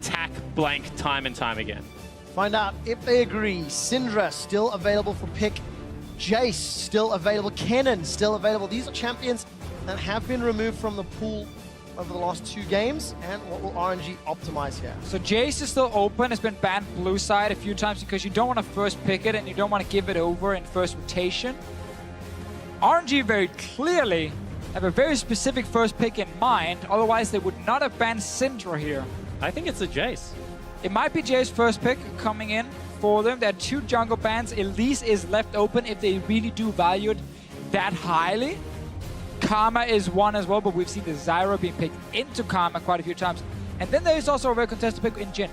attack blank time and time again. Find out if they agree. Syndra still available for pick. Jace still available. Kennen still available. These are champions that have been removed from the pool over the last 2 games. And what will RNG optimize here? So Jace is still open. It's been banned blue side a few times because you don't want to first pick it and you don't want to give it over in first rotation. RNG very clearly have a very specific first pick in mind. Otherwise, they would not have banned Syndra here. I think it's a Jace. It might be Jay's first pick coming in for them. There are 2 jungle bans. Elise is left open if they really do value it that highly. Karma is one as well, but we've seen the Zyra being picked into Karma quite a few times. And then there is also a very contested pick in Jhin.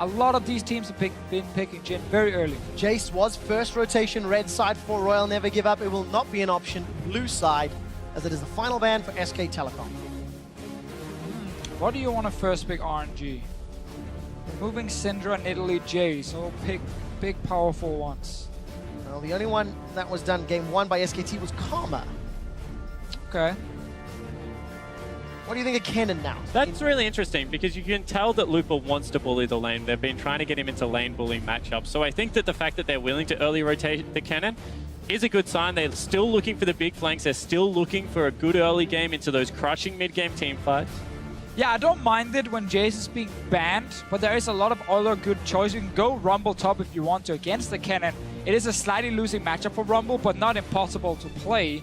A lot of these teams have been picking Jhin very early. Jace was first rotation red side for Royal Never Give Up. It will not be an option blue side, as it is the final ban for SK Telecom. What do you want to first pick RNG? Moving Syndra and Italy Jace, so pick big powerful ones. Well, the only one that was done game 1 by SKT was Karma. Okay. What do you think of Kennen now? That's really interesting because you can tell that Lupa wants to bully the lane. They've been trying to get him into lane bullying matchups. So I think that the fact that they're willing to early rotate the Kennen is a good sign. They're still looking for the big flanks. They're still looking for a good early game into those crushing mid-game team fights. Yeah, I don't mind it when Jace is being banned, but there is a lot of other good choices. You can go Rumble top if you want to against the Kennen. It is a slightly losing matchup for Rumble, but not impossible to play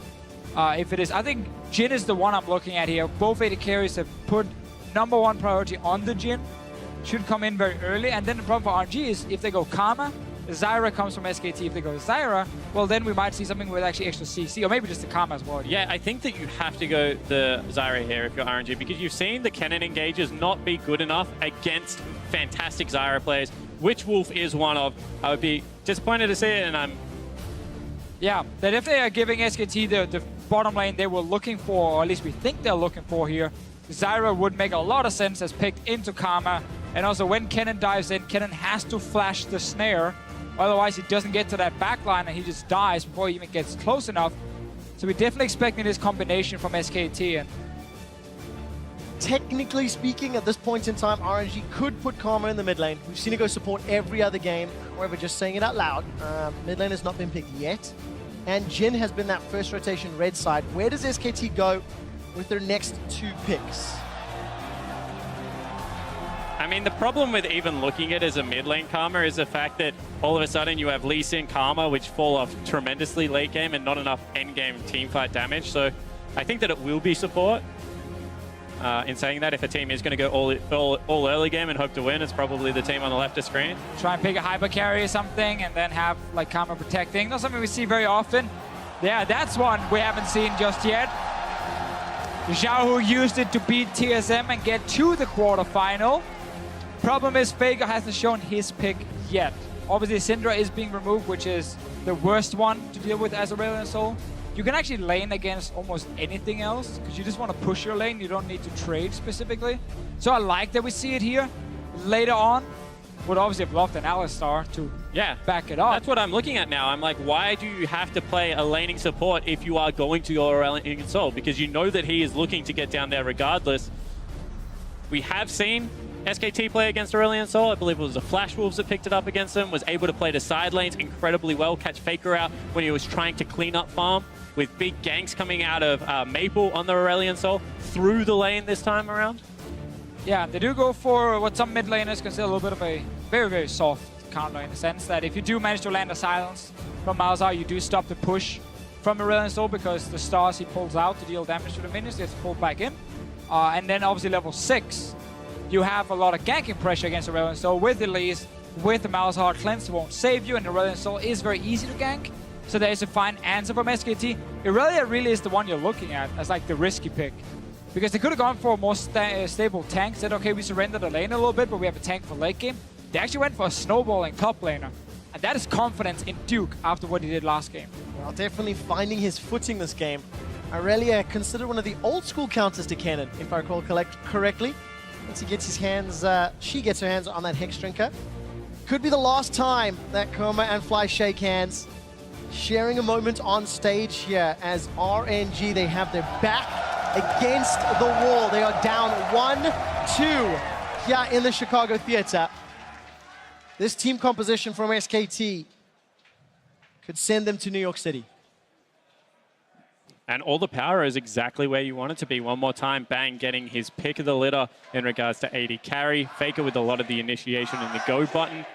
if it is. I think Jhin is the one I'm looking at here. Both AD carries have put #1 priority on the Jhin. Should come in very early, and then the problem for RNG is if they go Karma, Zyra comes from SKT. If they go Zyra, well then we might see something with actually extra CC, or maybe just the Karma as well. Yeah, I think that you have to go the Zyra here if you're RNG, because you've seen the Kennen engagers not be good enough against fantastic Zyra players, which Wolf is one of. I would be disappointed to see it, and I'm... Yeah, that if they are giving SKT the bottom lane they were looking for, or at least we think they're looking for here, Zyra would make a lot of sense as picked into Karma. And also when Kennen dives in, Kennen has to flash the snare. Otherwise, he doesn't get to that backline and he just dies before he even gets close enough. So we're definitely expecting this combination from SKT. And technically speaking, at this point in time, RNG could put Karma in the mid lane. We've seen it go support every other game. However, just saying it out loud, mid lane has not been picked yet. And Jhin has been that first rotation red side. Where does SKT go with their next 2 picks? I mean, the problem with even looking at it as a mid lane Karma is the fact that all of a sudden you have Lee Sin Karma, which fall off tremendously late game and not enough end game team fight damage. So I think that it will be support. In saying that, if a team is going to go all early game and hope to win, it's probably the team on the left of screen. Try and pick a hyper carry or something and then have like Karma protecting. Not something we see very often. Yeah, that's one we haven't seen just yet. Zhao, who used it to beat TSM and get to the quarterfinal. Problem is, Faker hasn't shown his pick yet. Obviously, Syndra is being removed, which is the worst one to deal with as Aurelion Sol. You can actually lane against almost anything else, because you just want to push your lane. You don't need to trade specifically. So I like that we see it here. Later on, would obviously have loved an Alistar to back it up. That's what I'm looking at now. I'm like, why do you have to play a laning support if you are going to your Aurelion Sol? Because you know that he is looking to get down there regardless. We have seen SKT play against Aurelion Sol. I believe it was the Flash Wolves that picked it up against him, was able to play the side lanes incredibly well, catch Faker out when he was trying to clean up farm, with big ganks coming out of Maple on the Aurelion Sol through the lane this time around. Yeah, they do go for what some mid laners consider a little bit of a very, very soft counter, in the sense that if you do manage to land a silence from Malzahar, you do stop the push from Aurelion Sol, because the stars he pulls out to deal damage to the minions gets pulled back in. And then obviously level 6, you have a lot of ganking pressure against Aurelion Sol with Elise, with the Malzahar cleanse won't save you, and Aurelion Sol is very easy to gank. So there is a fine answer from SKT. Irelia really is the one you're looking at as like the risky pick. Because they could have gone for a more stable tank, said, okay, we surrender the lane a little bit, but we have a tank for late game. They actually went for a snowballing top laner. And that is confidence in Duke after what he did last game. Well, definitely finding his footing this game. Irelia considered one of the old school counters to Kennen, if I recall correctly. Once he gets his hands, she gets her hands on that Hex Drinker. Could be the last time that Koma and Fly shake hands. Sharing a moment on stage here as RNG, they have their back against the wall. They are down 1-2 here in the Chicago Theater. This team composition from SKT could send them to New York City. And all the power is exactly where you want it to be. One more time, Bang getting his pick of the litter in regards to AD carry. Faker with a lot of the initiation and the go button.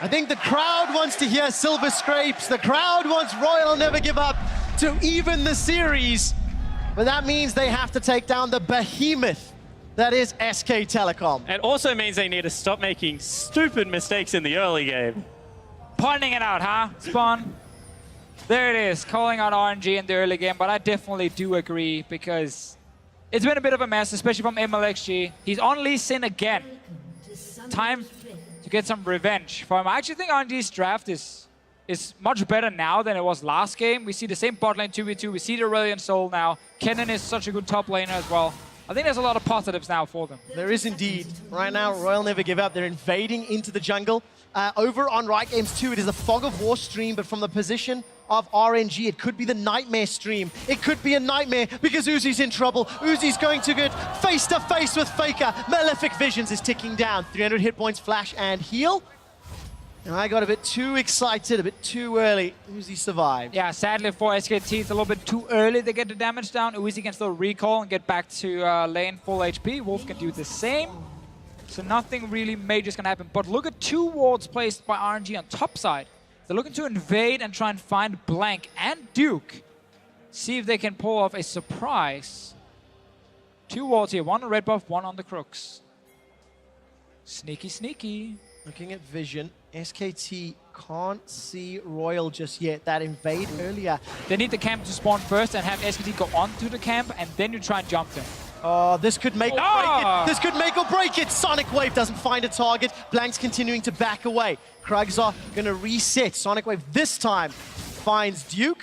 I think the crowd wants to hear Silver Scrapes. The crowd wants Royal Never Give Up to even the series. But that means they have to take down the behemoth that is SK Telecom. It also means they need to stop making stupid mistakes in the early game. Pointing it out, huh, Spawn? There it is, calling out RNG in the early game, but I definitely do agree because it's been a bit of a mess, especially from MLXG. He's on Lee Sin again. Time to get some revenge for him. I actually think RNG's draft is much better now than it was last game. We see the same bot lane 2v2. We see the Aurelion Soul now. Kennen is such a good top laner as well. I think there's a lot of positives now for them. There is indeed. Right now, Royal Never Give Up. They're invading into the jungle. Over on Riot Games 2, it is a Fog of War stream, but from the position of RNG, it could be the Nightmare stream. It could be a nightmare because Uzi's in trouble. Uzi's going to get face to face with Faker. Malefic Visions is ticking down. 300 hit points, flash and heal. And I got a bit too excited, a bit too early. Uzi survived. Yeah, sadly for SKT, it's a little bit too early to get the damage down. Uzi can still recall and get back to lane full HP. Wolf can do the same. So nothing really major is going to happen. But look at 2 wards placed by RNG on top side. They're looking to invade and try and find Blank and Duke. See if they can pull off a surprise. 2 wards here, 1 on red buff, 1 on the crooks. Sneaky, sneaky. Looking at vision, SKT can't see Royal just yet. That invade earlier. They need the camp to spawn first and have SKT go onto the camp, and then you try and jump them. Oh, this could make or break it. This could make or break it. Sonic Wave doesn't find a target. Blank's continuing to back away. Krugs are going to reset. Sonic Wave this time finds Duke.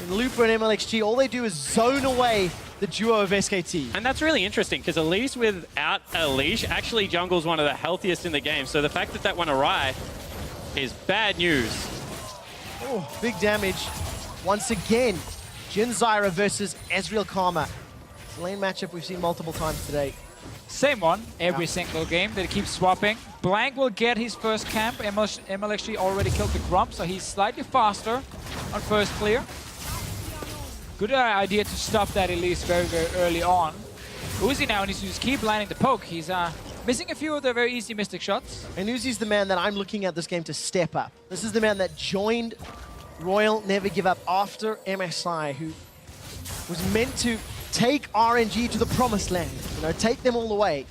And Looper and MLXG, all they do is zone away the duo of SKT. And that's really interesting because Elise without a leash actually jungles one of the healthiest in the game. So the fact that that went awry is bad news. Oh, big damage. Once again, Jin Zyra versus Ezreal Karma. It's a lane matchup we've seen multiple times today. Same one every single game. They keep swapping. Blank will get his first camp. MLXG already killed the Grump, so he's slightly faster on first clear. Good idea to stop that Elise very, very early on. Uzi now needs to just keep landing the poke. He's missing a few of the very easy Mystic shots. And Uzi's the man that I'm looking at this game to step up. This is the man that joined Royal Never Give Up after MSI, who was meant to take RNG to the promised land. You know, take them all the way.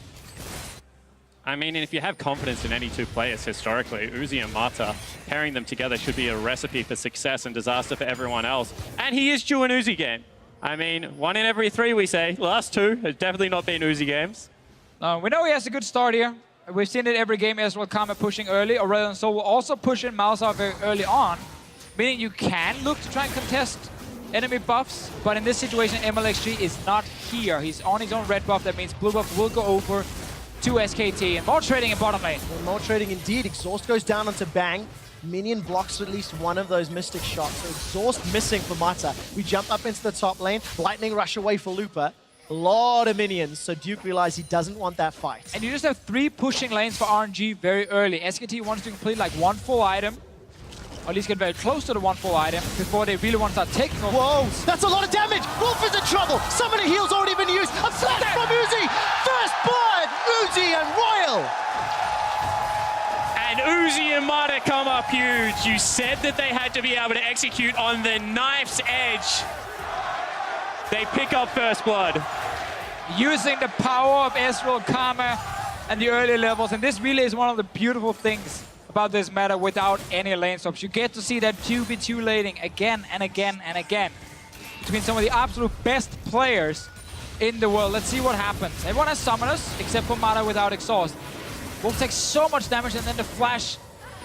I mean, if you have confidence in any 2 players historically, Uzi and Mata, pairing them together should be a recipe for success and disaster for everyone else. And he is due an Uzi game. I mean, 1 in every 3 we say. Last 2 has definitely not been Uzi games. We know he has a good start here. We've seen it every game. Ezreal Karma pushing early. Aurelion Soul will also push in Malzahar very early on, meaning you can look to try and contest enemy buffs, but in this situation, MLXG is not here. He's on his own red buff. That means blue buff will go over to SKT, and more trading in bottom lane. Well, more trading indeed. Exhaust goes down onto Bang. Minion blocks at least one of those Mystic shots. So Exhaust missing for Mata. We jump up into the top lane. Lightning rush away for Looper. A lot of minions, so Duke realized he doesn't want that fight. And you just have 3 pushing lanes for RNG very early. SKT wants to complete like 1 full item, or at least get very close to the 1 full item before they really want to start taking over. Whoa, that's a lot of damage! Wolf is in trouble! Summoner heal's already been used! A flash from Uzi! First blood! Uzi and Royal! And Uzi and Mata come up huge. You said that they had to be able to execute on the knife's edge. They pick up first blood. Using the power of Ezreal Karma and the early levels, and this really is one of the beautiful things about this meta without any lane swaps. You get to see that 2v2 laning again and again and again between some of the absolute best players in the world. Let's see what happens. Everyone has summoners except for Mata without exhaust. Will take so much damage, and then the flash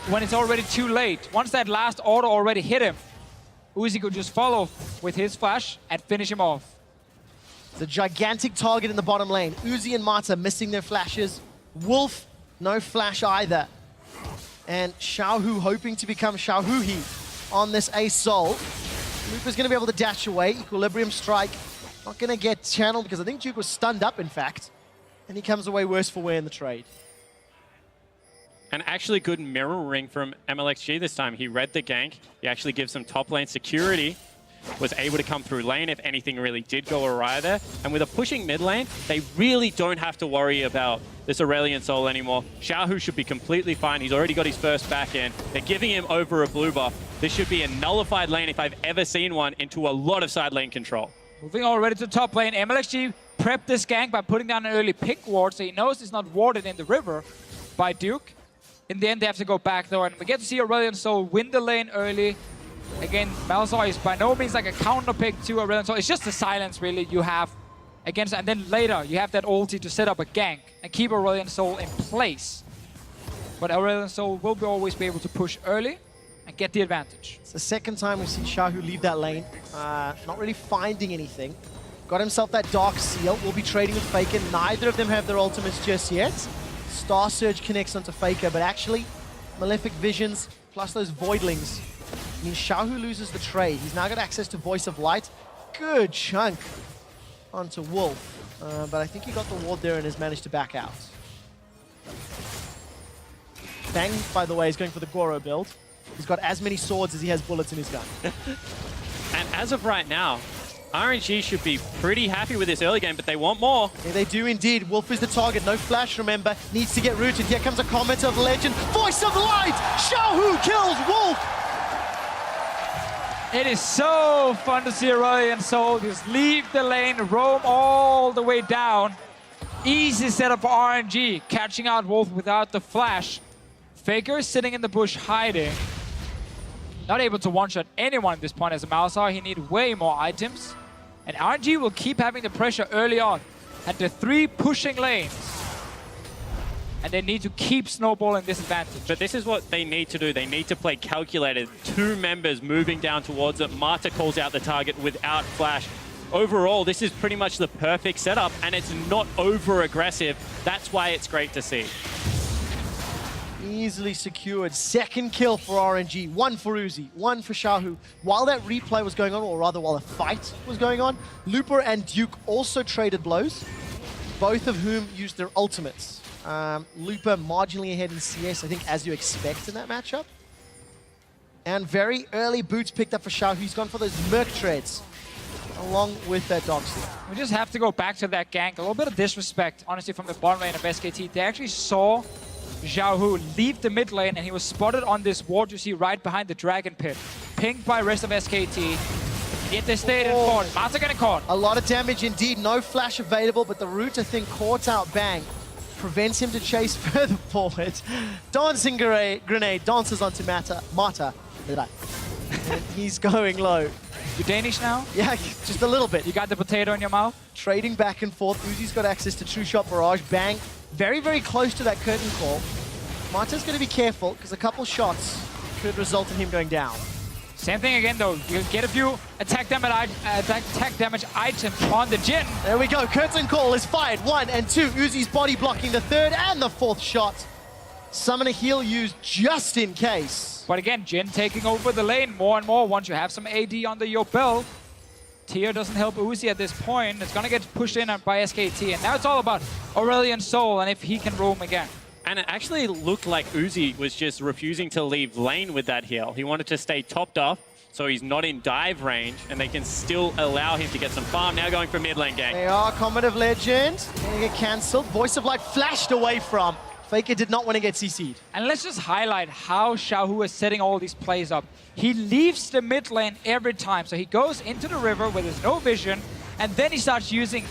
when it's already too late. Once that last auto already hit him, Uzi could just follow with his flash and finish him off. The gigantic target in the bottom lane. Uzi and Mata missing their flashes. Wolf, no flash either. And Xiaohu hoping to become Xiaohu on this Ace Soul. Looper's going to be able to dash away. Equilibrium strike Not going to get channeled because I think Duke was stunned up, in fact. And he comes away worse for wear in the trade. And actually good mirroring from MLXG this time. He read the gank. He actually gives some top lane security. Was able to come through lane if anything really did go awry there. And with a pushing mid lane, they really don't have to worry about this Aurelion Sol anymore. Xiaohu should be completely fine. He's already got his first back end. They're giving him over a blue buff. This should be a nullified lane if I've ever seen one into a lot of side lane control. Moving already to top lane, MLXG prepped this gank by putting down an early pick ward, so he knows it's not warded in the river by Duke. In the end, they have to go back though, and we get to see Aurelion Sol win the lane early. Again, Malzahar is by no means like a counter pick to Aurelion Sol. It's just the silence really you have against, and then later you have that ulti to set up a gank and keep Aurelion Sol in place. But Aurelion Sol will always be able to push early and get the advantage. It's the second time we've seen Xiaohu leave that lane. Not really finding anything. Got himself that Dark Seal. Will be trading with Faker. Neither of them have their ultimates just yet. Star Surge connects onto Faker, but actually Malefic Visions plus those Voidlings means Xiaohu loses the trade. He's now got access to Voice of Light. Good chunk onto Wolf. But I think he got the ward there and has managed to back out. Bang, by the way, is going for the Goro build. He's got as many swords as he has bullets in his gun. And as of right now, RNG should be pretty happy with this early game, but they want more. Yeah, they do indeed. Wolf is the target. No flash, remember. Needs to get rooted. Here comes a comment of legend. Voice of Light! Xiaohu kills Wolf! It is so fun to see Aurelion Sol just leave the lane, roam all the way down. Easy setup for RNG, catching out Wolf without the flash. Faker is sitting in the bush hiding. Not able to one-shot anyone at this point as a Malzahar. He needs way more items. And RNG will keep having the pressure early on at the 3 pushing lanes. And they need to keep snowballing this advantage. But this is what they need to do. They need to play calculated. 2 members moving down towards it. Marta calls out the target without flash. Overall, this is pretty much the perfect setup, and it's not over-aggressive. That's why it's great to see. Easily secured. Second kill for RNG. 1 for Uzi, 1 for Xiaohu. While that replay was going on, or rather while the fight was going on, Looper and Duke also traded blows, both of whom used their ultimates. Looper marginally ahead in CS, I think, as you expect in that matchup. And very early boots picked up for Xiaohu. He's gone for those Merc Treads, along with that Dog Steal. We just have to go back to that gank. A little bit of disrespect, honestly, from the bottom lane of SKT. They actually saw Xiaohu leave the mid lane, and he was spotted on this ward you see right behind the Dragon Pit. Pinged by rest of SKT. Yet they stayed in fort. Marta getting caught. A lot of damage indeed. No flash available, but the root, I think, caught out Bang. Prevents him to chase further forward. Dancing grenade dances onto Marta. And he's going low. You Danish now? Yeah, just a little bit. You got the potato in your mouth? Trading back and forth. Uzi's got access to True Shot Barrage. Bang. Very, very close to that curtain call. Marta's going to be careful because a couple shots could result in him going down. Same thing again though. You get a few attack damage items on the Jhin. There we go. Curtain call is fired. 1 and 2. Uzi's body blocking the 3rd and the 4th shot. Summon a heal used just in case. But again, Jhin taking over the lane more and more once you have some AD under your belt. Tier doesn't help Uzi at this point. It's gonna get pushed in by SKT, and now it's all about Aurelion Sol and if he can roam again. And it actually looked like Uzi was just refusing to leave lane with that heal. He wanted to stay topped off, so he's not in dive range, and they can still allow him to get some farm. Now going for mid lane gank. They are Comment of Legend. Gonna get cancelled. Voice of Light flashed away from. Faker did not want to get CC'd. And let's just highlight how Xiaohu is setting all these plays up. He leaves the mid lane every time. So he goes into the river where there's no vision, and then he starts using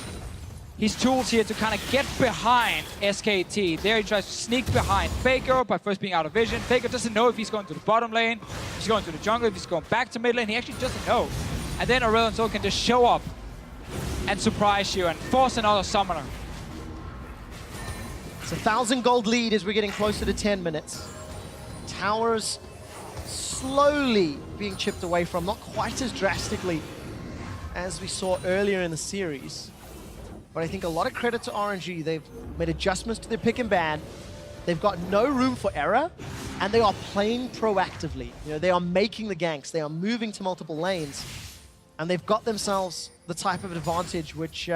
his tools here to kind of get behind SKT. There he tries to sneak behind Faker by first being out of vision. Faker doesn't know if he's going to the bottom lane, if he's going to the jungle, if he's going back to mid lane. He actually doesn't know. And then Aurelion Sol can just show up and surprise you and force another summoner. It's a 1,000 gold lead as we're getting closer to 10 minutes. Towers slowly being chipped away from, not quite as drastically as we saw earlier in the series. But I think a lot of credit to RNG. They've made adjustments to their pick and ban. They've got no room for error, and they are playing proactively. You know, they are making the ganks. They are moving to multiple lanes, and they've got themselves the type of advantage which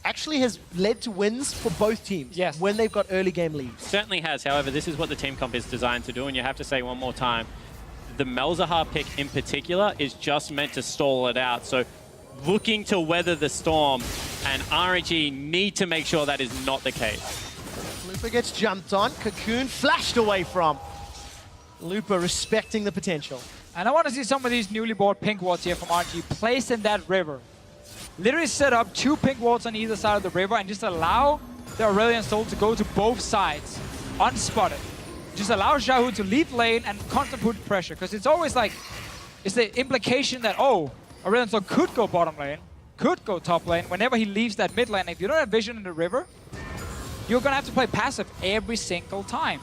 actually has led to wins for both teams Yes. when they've got early game leads. Certainly has. However, this is what the team comp is designed to do, and you have to say one more time, the Malzahar pick in particular is just meant to stall it out. So looking to weather the storm, and RNG need to make sure that is not the case. Lupa gets jumped on. Cocoon flashed away from. Lupa respecting the potential. And I want to see some of these newly bought pink wards here from RNG placed in that river. Literally set up 2 pink wards on either side of the river and just allow the Aurelion Soul to go to both sides, unspotted. Just allow Xiaohu to leave lane and constant put pressure, because it's always like, it's the implication that, oh, Aurelion Soul could go bottom lane, could go top lane, whenever he leaves that mid lane. If you don't have vision in the river, you're going to have to play passive every single time.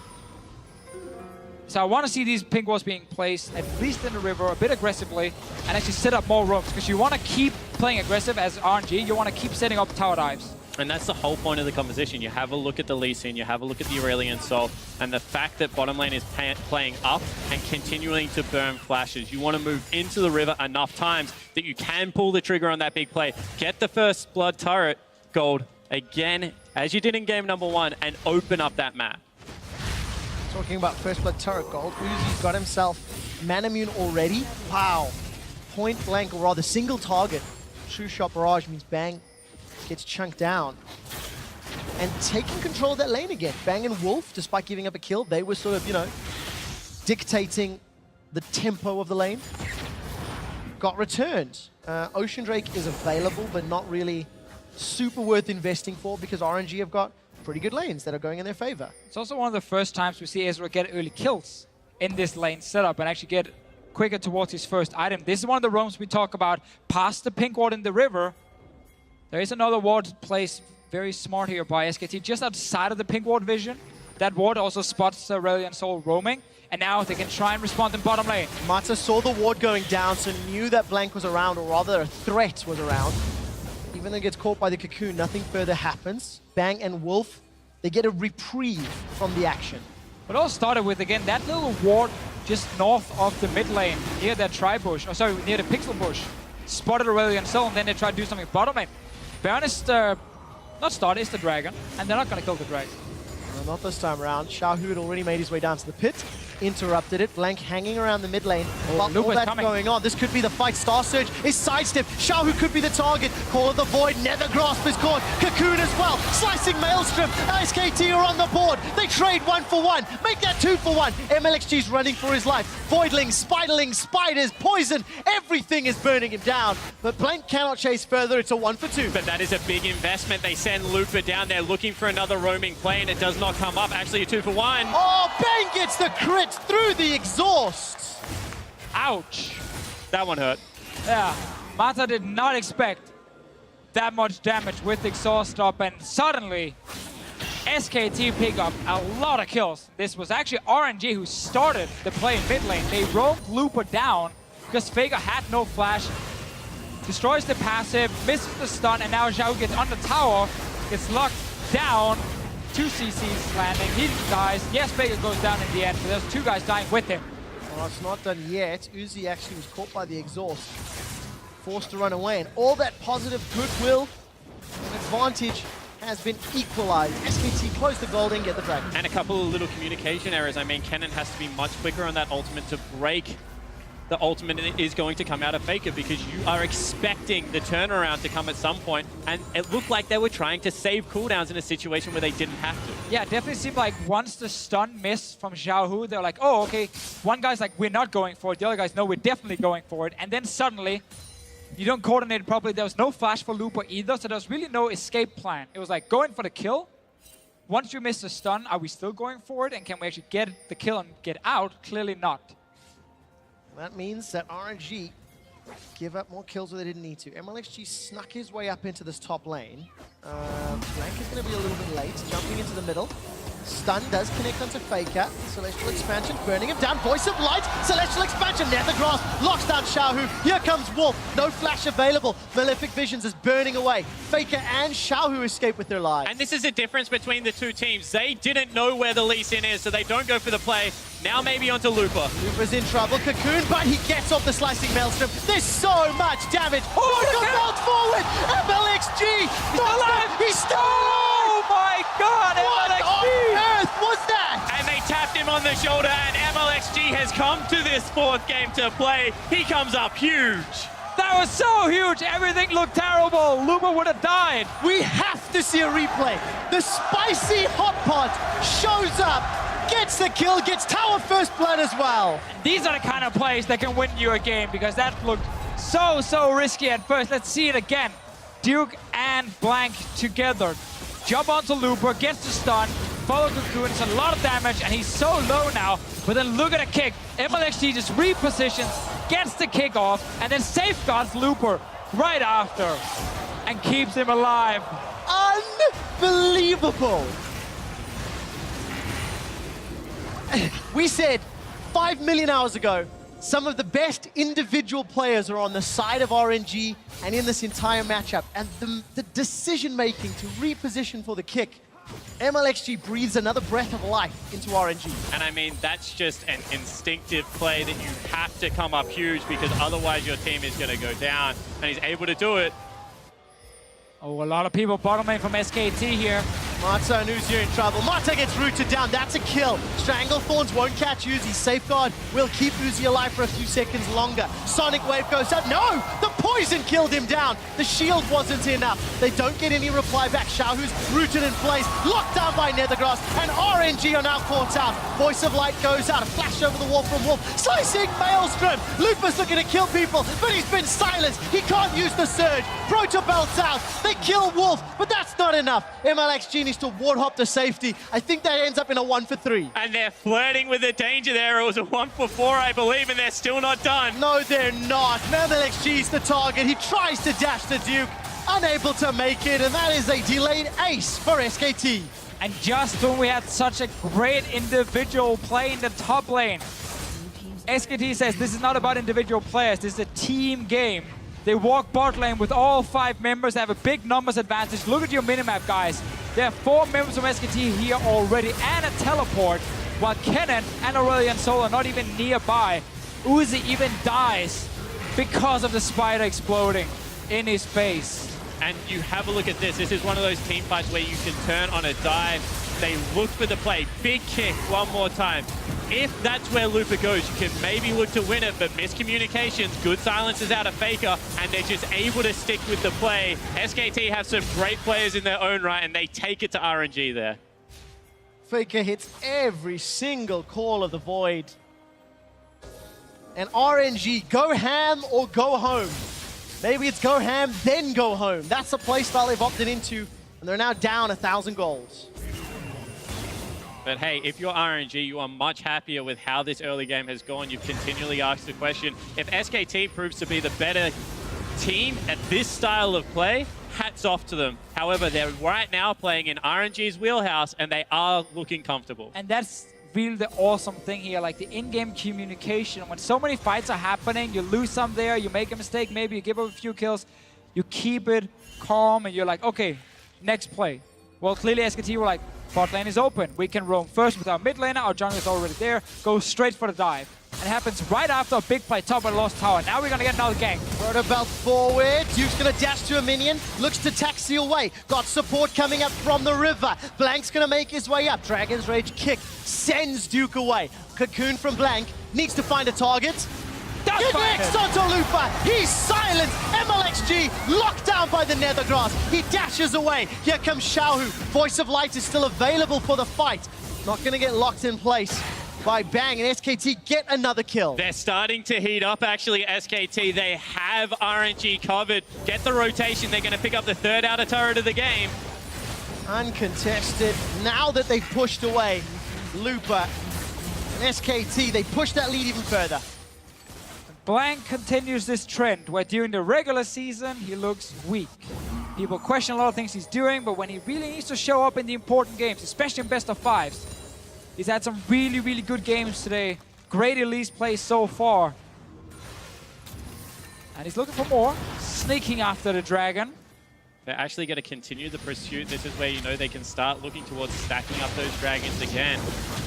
So I want to see these pink walls being placed, at least in the river, a bit aggressively, and actually set up more roams, because you want to keep playing aggressive as RNG, you want to keep setting up tower dives. And that's the whole point of the composition. You have a look at the Lee Sin, you have a look at the Aurelion Soul, and the fact that bottom lane is playing up and continuing to burn flashes. You want to move into the river enough times that you can pull the trigger on that big play, get the first blood turret gold again, as you did in game number 1, and open up that map. Talking about first blood turret gold, Uzi's got himself Manamune already. Wow. Point blank, or rather single target. True shot barrage means Bang gets chunked down. And taking control of that lane again. Bang and Wolf, despite giving up a kill, they were sort of, you know, dictating the tempo of the lane. Got returned. Ocean Drake is available, but not really super worth investing for, because RNG have got pretty good lanes that are going in their favor. It's also one of the first times we see Ezreal get early kills in this lane setup and actually get quicker towards his first item. This is one of the roams we talk about past the pink ward in the river. There is another ward placed very smart here by SKT just outside of the pink ward vision. That ward also spots Aurelion Soul roaming, and now they can try and respond in bottom lane. Mata saw the ward going down, so knew that Blank was around, or rather a threat was around. Even though it gets caught by the Cocoon, nothing further happens. Bang and Wolf, they get a reprieve from the action. It all started with, again, that little ward just north of the mid lane, near that tri-bush, or sorry, near the pixel bush. Spotted Aurelion Soul, and then they tried to do something bottom lane. Baron is not started, it's the dragon, and they're not going to kill the dragon. No, not this time around. Xiaohu had already made his way down to the pit, interrupted it. Blank hanging around the mid lane. But all that's going on. This could be the fight. Star Surge is sidestepped. Xiaohu could be the target. Call of the Void. Nether Grasp is caught. Cocoon as well. Slicing Maelstrom. SKT are on the board. They trade 1 for 1. Make that 2 for 1. MLXG's running for his life. Voidlings, Spiderlings, Spiders, Poison. Everything is burning him down. But Blank cannot chase further. It's a 1 for 2. But that is a big investment. They send Lupa down there looking for another roaming play, and it does not come up. Actually, a 2 for 1. Oh, Bang gets the crit through the exhaust. Ouch. That one hurt. Yeah, Mata did not expect that much damage with the exhaust up, and suddenly SKT pick up a lot of kills. This was actually RNG who started the play in mid lane. They roamed Lupa down because Faker had no flash. Destroys the passive, misses the stun, and now Xiao gets on the tower, gets locked down. 2 CCs landing, he dies. Yes, Faker goes down in the end, but there's 2 guys dying with him. Well, it's not done yet. Uzi actually was caught by the exhaust, forced to run away, and all that positive goodwill and advantage has been equalized. SKT close the gold and get the dragon. And a couple of little communication errors. I mean, Kennen has to be much quicker on that ultimate to break. The ultimate is going to come out of Faker, because you are expecting the turnaround to come at some point, and it looked like they were trying to save cooldowns in a situation where they didn't have to. Yeah, it definitely seemed like once the stun missed from Xiaohu, they're like, oh, okay. One guy's like, we're not going for it. The other guy's, no, we're definitely going for it. And then suddenly, you don't coordinate it properly. There was no flash for Lupa either, so there was really no escape plan. It was like going for the kill. Once you miss the stun, are we still going for it? And can we actually get the kill and get out? Clearly not. That means that RNG give up more kills where they didn't need to. MLXG snuck his way up into this top lane. Blank is going to be a little bit late, jumping into the middle. Stun does connect onto Faker. Celestial Expansion burning him down. Voice of Light. Celestial Expansion. Nethergrass locks down Xiaohu. Here comes Wolf. No flash available. Malefic Visions is burning away. Faker and Xiaohu escape with their lives. And this is the difference between the two teams. They didn't know where the Lee Sin is, so they don't go for the play. Now maybe onto Looper. Looper's in trouble. Cocoon, but he gets off the Slicing Maelstrom. There's so much damage. Belt forward. MLXG. He's still alive. Oh my God! What on earth was that? And they tapped him on the shoulder, and MLXG has come to this fourth game to play. He comes up huge. That was so huge. Everything looked terrible. Looper would have died. We have to see a replay. The spicy hot pot shows up, gets the kill, gets tower first blood as well. These are the kind of plays that can win you a game because that looked so risky at first. Let's see it again. Duke and Blank together. Jump onto Looper, gets the stun, follow Cocoon, it's a lot of damage, and he's so low now. But then look at the kick. MLXG just repositions, gets the kick off, and then safeguards Looper right after and keeps him alive. Unbelievable. We said 5 million hours ago, some of the best individual players are on the side of RNG and in this entire matchup. And the decision-making to reposition for the kick, MLXG breathes another breath of life into RNG. And I mean, that's just an instinctive play that you have to come up huge because otherwise your team is going to go down. And he's able to do it. Oh, a lot of people bottoming from SKT here. Marta and Uzi are in trouble. Marta gets rooted down. That's a kill. Stranglethorns won't catch Uzi. Safeguard will keep Uzi alive for a few seconds longer. Sonic Wave goes up. No! The poison killed him down. The shield wasn't enough. They don't get any reply back. Xiaohu's rooted in place. Locked down by Nethergrass. And RNG are now caught out. Voice of Light goes out. A flash over the wall from Wolf. Slicing Maelstrom. Looper's looking to kill people, but he's been silenced. He can't use the surge. Proto Belt's out. They kill Wolf, but that's not enough. MLXG needs to ward hop to safety. I think that ends up in a 1 for 3. And they're flirting with the danger there. It was a 1 for 4, I believe, and they're still not done. No, they're not. MLXG's the target. He tries to dash the Duke, unable to make it, and that is a delayed ace for SKT. And just when we had such a great individual play in the top lane, SKT says this is not about individual players, this is a team game. They walk bot lane with all 5 members. They have a big numbers advantage. Look at your minimap, guys. There are 4 members from SKT here already and a teleport, while Kennen and Aurelion Sol are not even nearby. Uzi even dies because of the spider exploding in his face. And you have a look at this. This is one of those team fights where you can turn on a dive. They look for the play. Big kick one more time. If that's where Looper goes, you can maybe look to win it, but miscommunications, good silences out of Faker, and they're just able to stick with the play. SKT have some great players in their own right, and they take it to RNG there. Faker hits every single call of the Void. And RNG, go ham or go home. Maybe it's go ham, then go home. That's the playstyle they've opted into, and they're now down 1,000 goals. But hey, if you're RNG, you are much happier with how this early game has gone. You've continually asked the question, if SKT proves to be the better team at this style of play, hats off to them. However, they're right now playing in RNG's wheelhouse, and they are looking comfortable. And that's really the awesome thing here, like the in-game communication. When so many fights are happening, you lose some there, you make a mistake, maybe you give up a few kills, you keep it calm, and you're like, okay, next play. Well, clearly SKT were like, bot lane is open. We can roam first with our mid laner. Our jungle is already there. Go straight for the dive. And it happens right after a big play top of the Lost Tower. Now we're going to get another gank. Proto Belt forward. Duke's going to dash to a minion. Looks to taxi away. Got support coming up from the river. Blank's going to make his way up. Dragon's Rage kick sends Duke away. Cocoon from Blank needs to find a target. Get next onto Looper. He's silenced. MLXG locked down by the Nethergrass. He dashes away. Here comes Xiaohu. Voice of Light is still available for the fight. Not going to get locked in place by Bang, and SKT get another kill. They're starting to heat up, actually, SKT. They have RNG covered. Get the rotation. They're going to pick up the 3rd outer turret of the game. Uncontested. Now that they've pushed away Looper and SKT, they push that lead even further. Blank continues this trend where during the regular season he looks weak. People question a lot of things he's doing, but when he really needs to show up in the important games, especially in best of fives, he's had some really, really good games today. Great Elise play so far. And he's looking for more, sneaking after the dragon. They're actually going to continue the pursuit. This is where you know they can start looking towards stacking up those dragons again.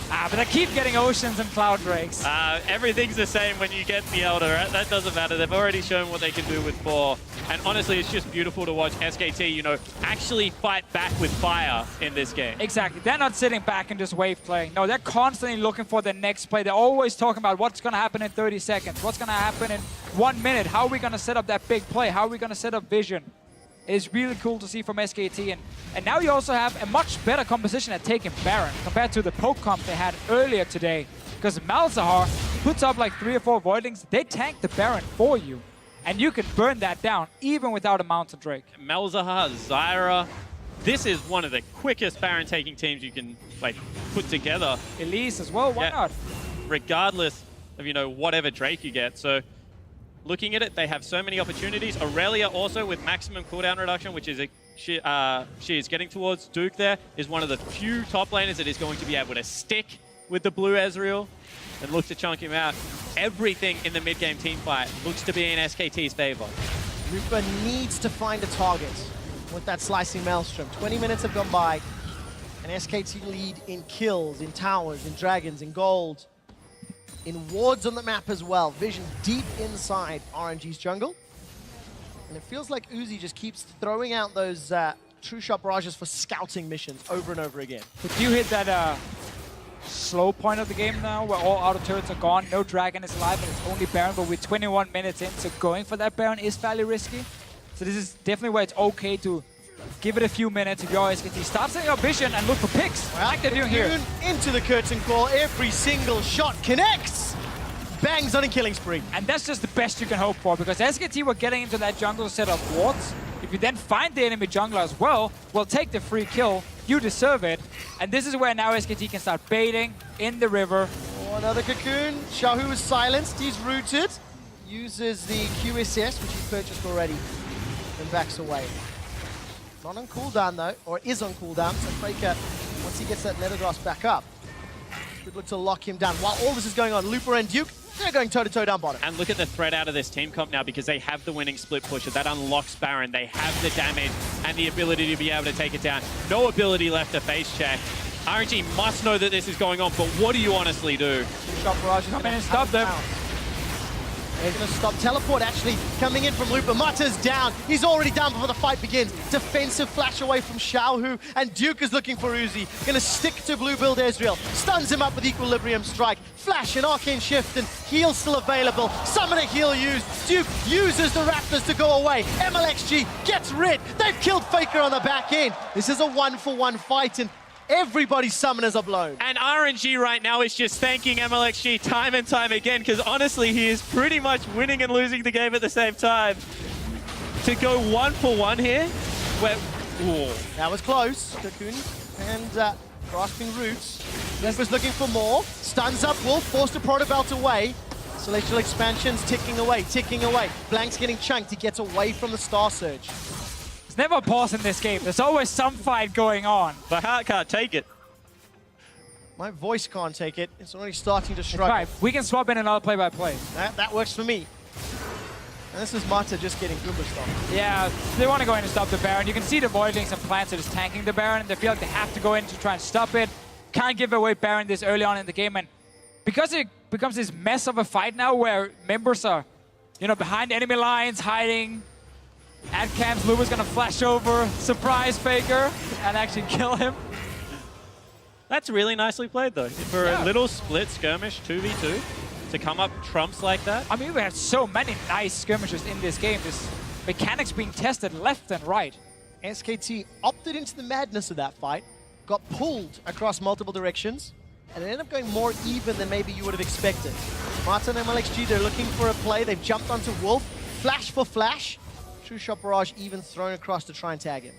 But they keep getting Oceans and Cloud Drakes. Everything's the same when you get the Elder, right? That doesn't matter. They've already shown what they can do with 4. And honestly, it's just beautiful to watch SKT, you know, actually fight back with fire in this game. Exactly. They're not sitting back and just wave playing. No, they're constantly looking for the next play. They're always talking about what's going to happen in 30 seconds. What's going to happen in 1 minute? How are we going to set up that big play? How are we going to set up vision? It's really cool to see from SKT. And now you also have a much better composition at taking Baron compared to the poke comp they had earlier today. Because Malzahar puts up like 3 or 4 Voidlings. They tank the Baron for you. And you can burn that down even without a Mountain Drake. Malzahar, Zyra. This is one of the quickest Baron taking teams you can like put together. Elise as well, why not? Regardless of, you know, whatever Drake you get. So looking at it, they have so many opportunities. Aurelia also with maximum cooldown reduction, which is she is getting towards Duke there, is one of the few top laners that is going to be able to stick with the blue Ezreal and look to chunk him out. Everything in the mid-game team fight looks to be in SKT's favor. Lupa needs to find a target with that slicing Maelstrom. 20 minutes have gone by, and SKT lead in kills, in towers, in dragons, in gold, in wards on the map as well. Vision deep inside RNG's jungle. And it feels like Uzi just keeps throwing out those true shot barrages for scouting missions over and over again. If you hit that slow point of the game now, where all outer turrets are gone, no dragon is alive, and it's only Baron, but we're 21 minutes in, so going for that Baron is fairly risky. So this is definitely where it's okay to give it a few minutes if you're SKT. Start setting up vision and look for picks, like they're doing here. Into the curtain call, every single shot connects! Bangs on a killing spree. And that's just the best you can hope for, because SKT were getting into that jungle to set up wards. If you then find the enemy jungler as well, take the free kill. You deserve it. And this is where now SKT can start baiting in the river. Oh, another cocoon. Shahu is silenced. He's rooted. Uses the QSS, which he's purchased already, and backs away. Not on cooldown though, or is on cooldown. So Faker, once he gets that Netherdoss back up, could look to lock him down. While all this is going on, Lupa and Duke, they're going toe-to-toe down bottom. And look at the threat out of this team comp now, because they have the winning split pusher. That unlocks Baron. They have the damage and the ability to be able to take it down. No ability left to face check. RNG must know that this is going on, but what do you honestly do? Shot barrage is Come in and stop them. They're going to stop. Teleport actually coming in from Lupa. Mata's down. He's already down before the fight begins. Defensive flash away from Xiaohu, and Duke is looking for Uzi. Going to stick to blue build Ezreal. Stuns him up with Equilibrium Strike. Flash and Arcane Shift, and heal still available. Summoner heal used. Duke uses the Raptors to go away. MLXG gets rid. They've killed Faker on the back end. This is a 1-for-1 fight, and everybody's summoners are blown. And RNG right now is just thanking MLXG time and time again, because honestly, he is pretty much winning and losing the game at the same time. To go 1-for-1 here, where... Ooh. That was close. Cocoon and grasping roots. Lupa's looking for more. Stuns up Wolf, forced to Protobelt away. Celestial Expansion's ticking away, ticking away. Blank's getting chunked. He gets away from the Star Surge. Never a pause in this game. There's always some fight going on. My heart can't take it. My voice can't take it. It's already starting to struggle. Right. We can swap in another play-by-play. That works for me. And this is Mata just getting Goomba stopped. Yeah, they want to go in and stop the Baron. You can see the Voidlings and plants are just tanking the Baron. They feel like they have to go in to try and stop it. Can't give away Baron this early on in the game. And because it becomes this mess of a fight now where members are, you know, behind enemy lines, hiding. At camps, Lupa's gonna flash over, surprise Faker, and actually kill him. That's really nicely played, though. For a little split skirmish, 2v2, to come up trumps like that. I mean, we have so many nice skirmishes in this game. This mechanics being tested left and right. SKT opted into the madness of that fight, got pulled across multiple directions, and it ended up going more even than maybe you would have expected. Martin and MLXG, they're looking for a play. They've jumped onto Wolf, flash for flash. True Shot Barrage even thrown across to try and tag him.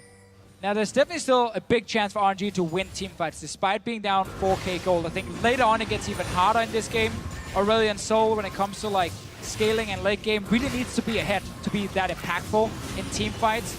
Now, there's definitely still a big chance for RNG to win team fights, despite being down 4k gold. I think later on it gets even harder in this game. Aurelia and Soul, when it comes to like scaling and late game, really needs to be ahead to be that impactful in team fights.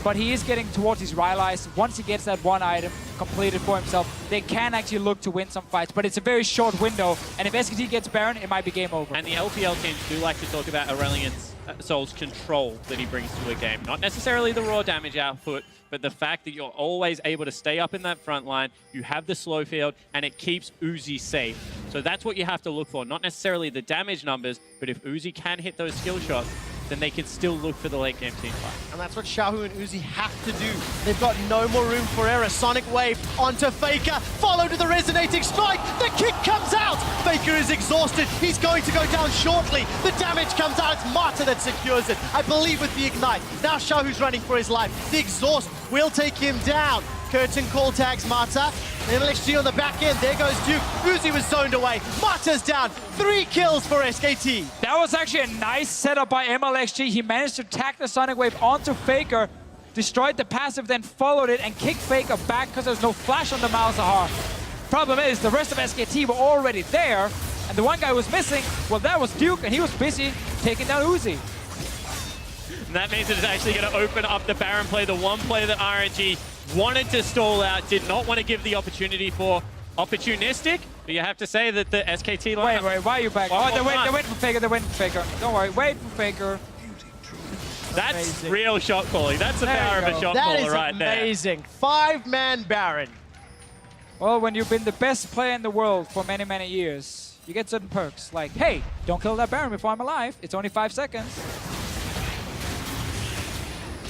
but he is getting towards his Rylai's. Once he gets that one item completed for himself, they can actually look to win some fights, but it's a very short window, and if SKT gets Baron, it might be game over. And the LPL teams do like to talk about Aurelian's Soul's control that he brings to a game. Not necessarily the raw damage output, but the fact that you're always able to stay up in that front line, you have the slow field, and it keeps Uzi safe. So that's what you have to look for. Not necessarily the damage numbers, but if Uzi can hit those skill shots, then they can still look for the late game team fight. And that's what Xiaohu and Uzi have to do. They've got no more room for error. Sonic Wave onto Faker, followed with the resonating strike. The kick comes out. Faker is exhausted. He's going to go down shortly. The damage comes out. It's Marta that secures it, I believe, with the Ignite. Now Xiaohu's running for his life. The exhaust will take him down. Curtain call tags Marta. MLXG on the back end. There goes Duke. Uzi was zoned away. Marta's down. 3 kills for SKT. That was actually a nice setup by MLXG. He managed to tack the Sonic Wave onto Faker, destroyed the passive, then followed it and kicked Faker back because there's no flash on the Malzahar. Problem is, the rest of SKT were already there, and the one guy who was missing, well, that was Duke, and he was busy taking down Uzi. And that means it's actually going to open up the Baron play, the one play that RNG wanted to stall out, did not want to give the opportunity for. Opportunistic, but you have to say that the SKT line. Wait, why are you back? Oh, they're waiting for Faker, they're waiting for Faker. Don't worry, wait for Faker. That's amazing. real shot calling. That's the power of a shot caller right there. That is amazing. 5-man Baron. Well, when you've been the best player in the world for many, many years, you get certain perks, like, hey, don't kill that Baron before I'm alive. It's only 5 seconds.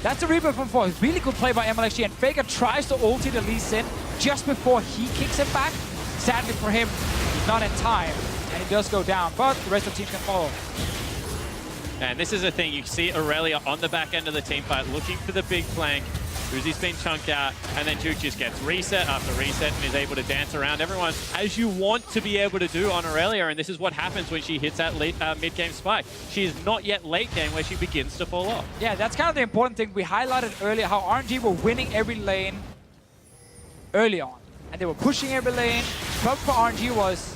That's a replay from 4. Really good play by MLXG, and Faker tries to ulti the Lee Sin just before he kicks it back. Sadly for him, he's not in time, and he does go down, but the rest of the team can follow. And this is the thing, you see Aurelia on the back end of the team fight looking for the big flank. Uzi's been chunked out, and then Duke just gets reset after reset and is able to dance around everyone as you want to be able to do on Aurelia, and this is what happens when she hits that mid-game spike. She is not yet late game where she begins to fall off. Yeah, that's kind of the important thing. We highlighted earlier how RNG were winning every lane early on, and they were pushing every lane. The problem for RNG was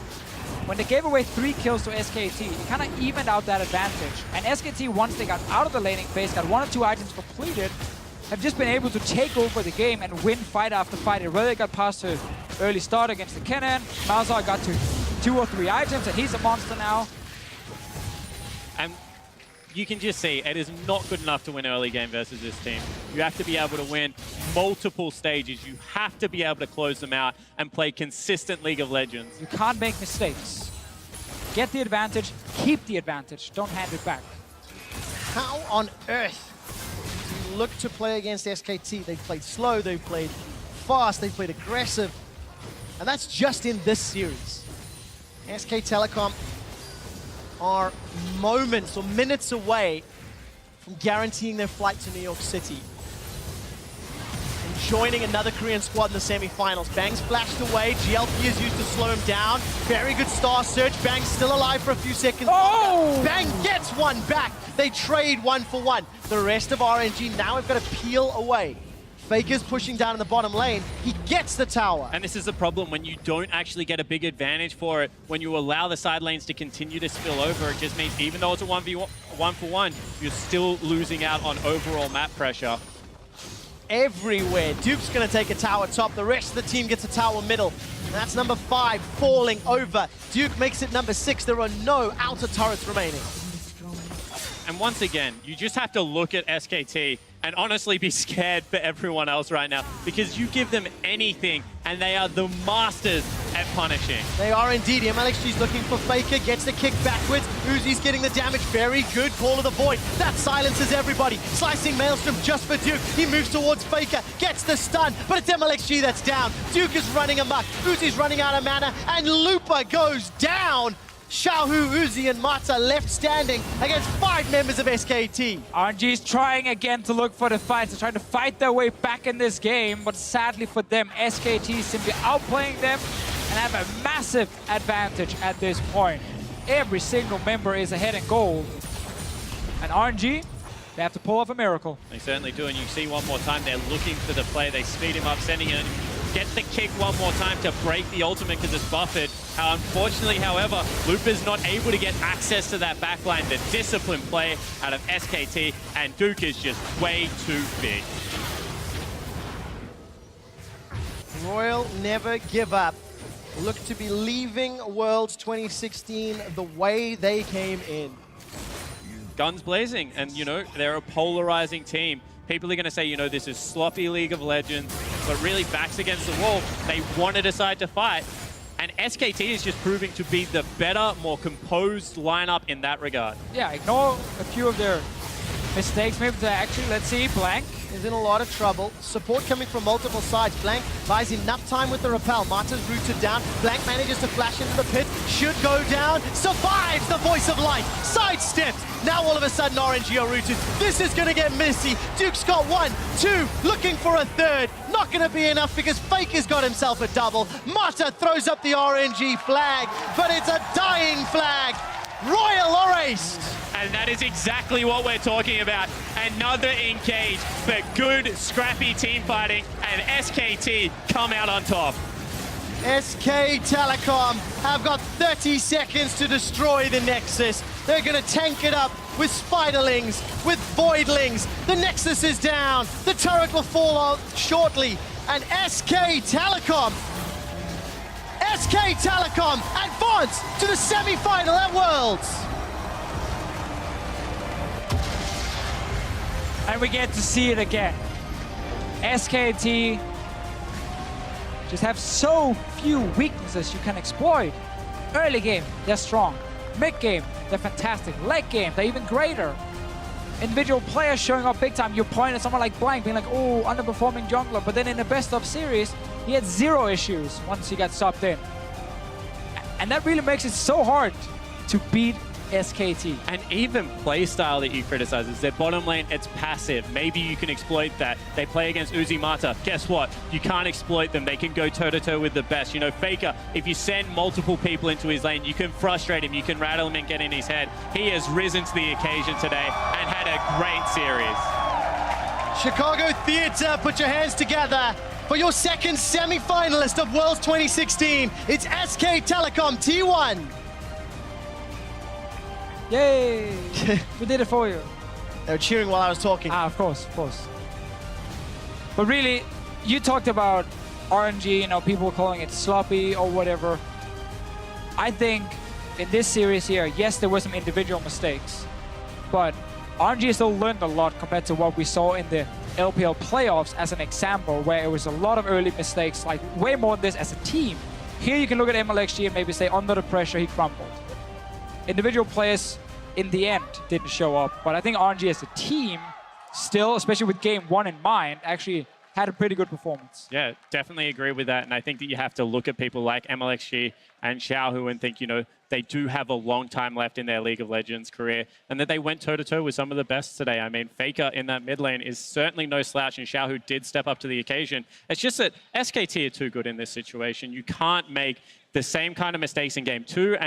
when they gave away 3 kills to SKT, it kind of evened out that advantage. And SKT, once they got out of the laning phase, got 1 or 2 items completed, have just been able to take over the game and win fight after fight. It really got past her early start against the Kennen. Malzahar got to 2 or 3 items, and he's a monster now. And you can just see it is not good enough to win early game versus this team. You have to be able to win multiple stages. You have to be able to close them out and play consistent League of Legends. You can't make mistakes. Get the advantage, keep the advantage, don't hand it back. How on earth do you look to play against SKT? They've played slow, they've played fast, they've played aggressive. And that's just in this series. SK Telecom are moments or minutes away from guaranteeing their flight to New York City and joining another Korean squad in the semi-finals. Bang's flashed away, GLP is used to slow him down. Very good star search, Bang's still alive for a few seconds. Oh! Bang gets one back. They trade 1 for 1. The rest of RNG now have got to peel away. Faker's pushing down in the bottom lane. He gets the tower. And this is the problem when you don't actually get a big advantage for it. When you allow the side lanes to continue to spill over, it just means even though it's a 1 for 1, you're still losing out on overall map pressure. Everywhere. Duke's going to take a tower top. The rest of the team gets a tower middle. And that's number 5 falling over. Duke makes it number 6. There are no outer turrets remaining. And once again, you just have to look at SKT and honestly be scared for everyone else right now, because you give them anything and they are the masters at punishing. They are indeed. MLXG's looking for Faker, gets the kick backwards. Uzi's getting the damage. Very good call of the void. That silences everybody. Slicing Maelstrom just for Duke. He moves towards Faker, gets the stun, but it's MLXG that's down. Duke is running amok. Uzi's running out of mana, and Lupa goes down. Xiaohu, Uzi, and Mata left standing against 5 members of SKT. RNG's trying again to look for the fights. They're trying to fight their way back in this game, but sadly for them, SKT is simply outplaying them and have a massive advantage at this point. Every single member is ahead in gold. And RNG, they have to pull off a miracle. They certainly do, and you see one more time, they're looking for the play. They speed him up, sending in, get the kick one more time to break the ultimate because it's buffered. Unfortunately, however, Lupa's not able to get access to that backline. The disciplined play out of SKT, and Duke is just way too big. Royal never give up. Look to be leaving Worlds 2016 the way they came in. Guns blazing, and you know, they're a polarizing team. People are going to say, you know, this is sloppy League of Legends, but really backs against the wall. They want to decide to fight, and SKT is just proving to be the better, more composed lineup in that regard. Yeah, ignore a few of their mistakes. Maybe they actually, let's see, Blank. Is in a lot of trouble. Support coming from multiple sides. Blank buys enough time with the rappel. Marta's rooted down. Blank manages to flash into the pit. Should go down. Survives the voice of light. Sidesteps. Now all of a sudden RNG are rooted. This is going to get messy. Duke's got 1, 2, looking for a third. Not going to be enough because Faker's got himself a double. Marta throws up the RNG flag, but it's a dying flag. Royal are aced. And that is exactly what we're talking about. Another engage, but good, scrappy team fighting, and SKT come out on top. SK Telecom have got 30 seconds to destroy the Nexus. They're going to tank it up with Spiderlings, with Voidlings. The Nexus is down. The turret will fall off shortly. And SK Telecom advance to the semi-final at Worlds. And we get to see it again. SKT just have so few weaknesses you can exploit. Early game, they're strong. Mid game, they're fantastic. Late game, they're even greater. Individual players showing up big time. You point at someone like Blank being like, oh, underperforming jungler. But then in the best of series, he had 0 issues once he got subbed in. And that really makes it so hard to beat SKT. And even playstyle that you criticize is their bottom lane, it's passive. Maybe you can exploit that. They play against Uzi Mata. Guess what? You can't exploit them. They can go toe-to-toe with the best. You know, Faker, if you send multiple people into his lane, you can frustrate him, you can rattle him and get in his head. He has risen to the occasion today and had a great series. Chicago Theatre, put your hands together for your second semi-finalist of Worlds 2016. It's SK Telecom T1. Yay! We did it for you. They were cheering while I was talking. Of course, of course. But really, you talked about RNG, you know, people calling it sloppy or whatever. I think in this series here, yes, there were some individual mistakes, but RNG still learned a lot compared to what we saw in the LPL playoffs as an example, where it was a lot of early mistakes, like way more than this as a team. Here you can look at MLXG and maybe say under the pressure, he crumbled. Individual players in the end didn't show up, but I think RNG as a team still, especially with game 1 in mind, actually had a pretty good performance. Yeah, definitely agree with that. And I think that you have to look at people like MLXG and Xiaohu and think, you know, they do have a long time left in their League of Legends career and that they went toe-to-toe with some of the best today. I mean, Faker in that mid lane is certainly no slouch, and Xiaohu did step up to the occasion. It's just that SKT are too good in this situation. You can't make the same kind of mistakes in game 2 and